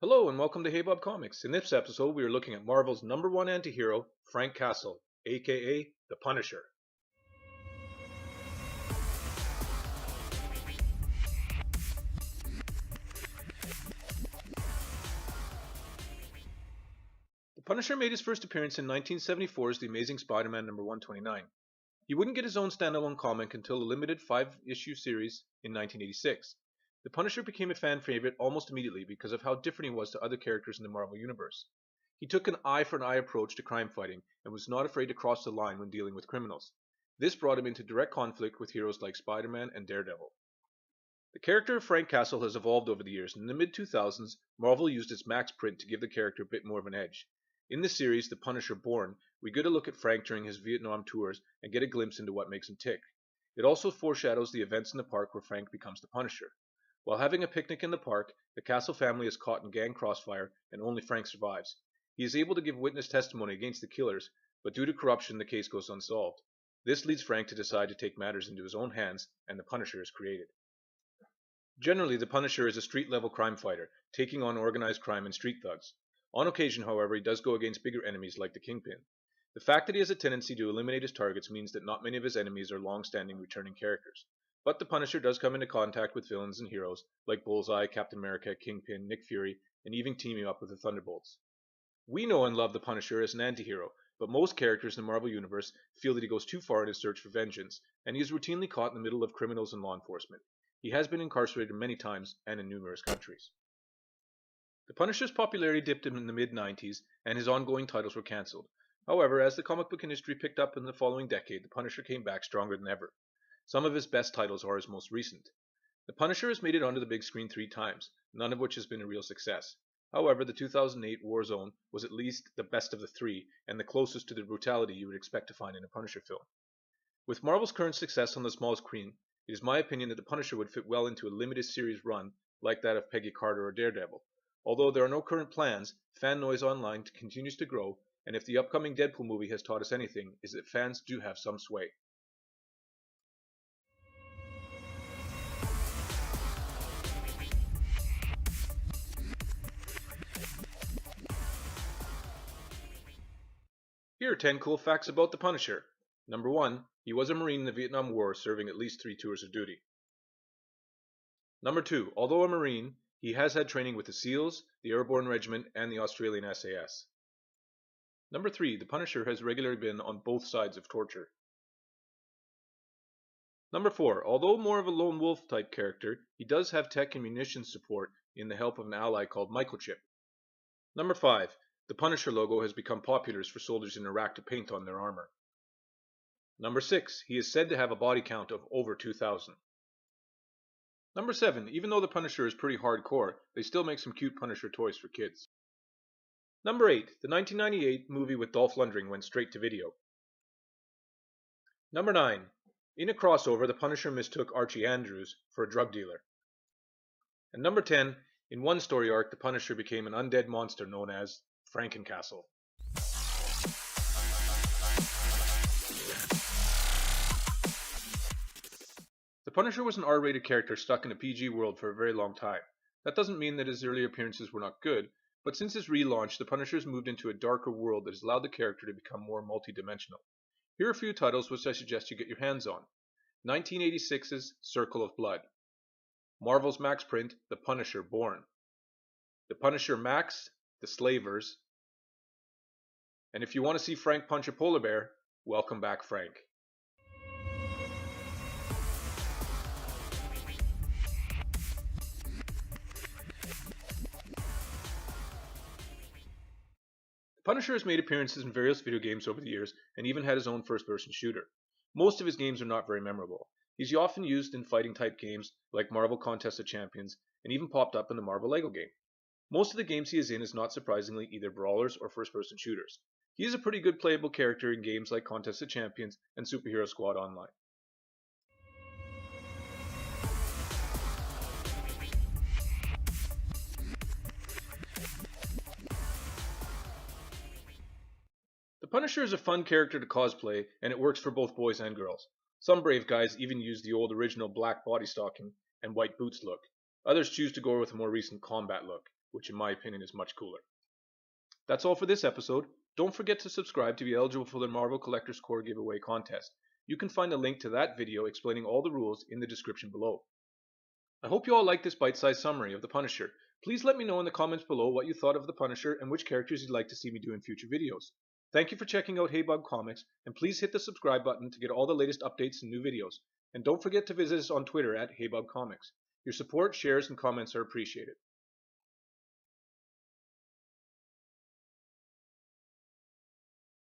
Hello and welcome to HeyBubComics. In this episode, we are looking at Marvel's #1 antihero, Frank Castle, aka the Punisher. The Punisher made his first appearance in 1974's The Amazing Spider-Man #129. He wouldn't get his own standalone comic until a limited 5-issue series in 1986. The Punisher became a fan favorite almost immediately because of how different he was to other characters in the Marvel Universe. He took an eye-for-an-eye approach to crime fighting and was not afraid to cross the line when dealing with criminals. This brought him into direct conflict with heroes like Spider-Man and Daredevil. The character of Frank Castle has evolved over the years, and in the mid-2000s, Marvel used its Max print to give the character a bit more of an edge. In the series The Punisher Born, we get a look at Frank during his Vietnam tours and get a glimpse into what makes him tick. It also foreshadows the events in the park where Frank becomes the Punisher. While having a picnic in the park, the Castle family is caught in gang crossfire and only Frank survives. He is able to give witness testimony against the killers, but due to corruption the case goes unsolved. This leads Frank to decide to take matters into his own hands, and the Punisher is created. Generally, the Punisher is a street-level crime fighter, taking on organized crime and street thugs. On occasion, however, he does go against bigger enemies like the Kingpin. The fact that he has a tendency to eliminate his targets means that not many of his enemies are long-standing returning characters. But the Punisher does come into contact with villains and heroes like Bullseye, Captain America, Kingpin, Nick Fury, and even teaming up with the Thunderbolts. We know and love the Punisher as an anti-hero, but most characters in the Marvel Universe feel that he goes too far in his search for vengeance, and he is routinely caught in the middle of criminals and law enforcement. He has been incarcerated many times and in numerous countries. The Punisher's popularity dipped in the mid-90s, and his ongoing titles were cancelled. However, as the comic book industry picked up in the following decade, the Punisher came back stronger than ever. Some of his best titles are his most recent. The Punisher has made it onto the big screen 3 times, none of which has been a real success. However, the 2008 Warzone was at least the best of the 3, and the closest to the brutality you would expect to find in a Punisher film. With Marvel's current success on the small screen, it is my opinion that the Punisher would fit well into a limited series run like that of Peggy Carter or Daredevil. Although there are no current plans, fan noise online continues to grow, and if the upcoming Deadpool movie has taught us anything, is that fans do have some sway. Here are 10 cool facts about the Punisher. Number 1. He was a Marine in the Vietnam War, serving at least 3 tours of duty. Number 2. Although a Marine, he has had training with the SEALs, the Airborne Regiment, and the Australian SAS. Number 3. The Punisher has regularly been on both sides of torture. Number 4. Although more of a lone wolf type character, he does have tech and munitions support in the help of an ally called Microchip. Number 5. The Punisher logo has become popular for soldiers in Iraq to paint on their armor. Number 6. He is said to have a body count of over 2,000. Number 7. Even though the Punisher is pretty hardcore, they still make some cute Punisher toys for kids. Number 8. The 1998 movie with Dolph Lundgren went straight to video. Number 9. In a crossover, the Punisher mistook Archie Andrews for a drug dealer. And number 10. In one story arc, the Punisher became an undead monster known as Frankencastle. The Punisher was an R-rated character stuck in a PG world for a very long time. That doesn't mean that his early appearances were not good, but since his relaunch, the Punisher has moved into a darker world that has allowed the character to become more multi-dimensional. Here are a few titles which I suggest you get your hands on. 1986's Circle of Blood. Marvel's Max print, The Punisher Born. The Punisher Max, The Slavers. And if you want to see Frank punch a polar bear, welcome back Frank. Punisher has made appearances in various video games over the years and even had his own first-person shooter. Most of his games are not very memorable. He's often used in fighting-type games like Marvel Contest of Champions and even popped up in the Marvel Lego game. Most of the games he is in is not surprisingly either brawlers or first-person shooters. He is a pretty good playable character in games like Contest of Champions and Superhero Squad Online. The Punisher is a fun character to cosplay, and it works for both boys and girls. Some brave guys even use the old original black body stocking and white boots look. Others choose to go with a more recent combat look. which in my opinion is much cooler. That's all for this episode. Don't forget to subscribe to be eligible for the Marvel Collector's Core giveaway contest. You can find a link to that video explaining all the rules in the description below. I hope you all liked this bite-sized summary of the Punisher. Please let me know in the comments below what you thought of the Punisher and which characters you'd like to see me do in future videos. Thank you for checking out HeyBubComics, and please hit the subscribe button to get all the latest updates and new videos. And don't forget to visit us on Twitter at HeyBubComics. Your support, shares, and comments are appreciated.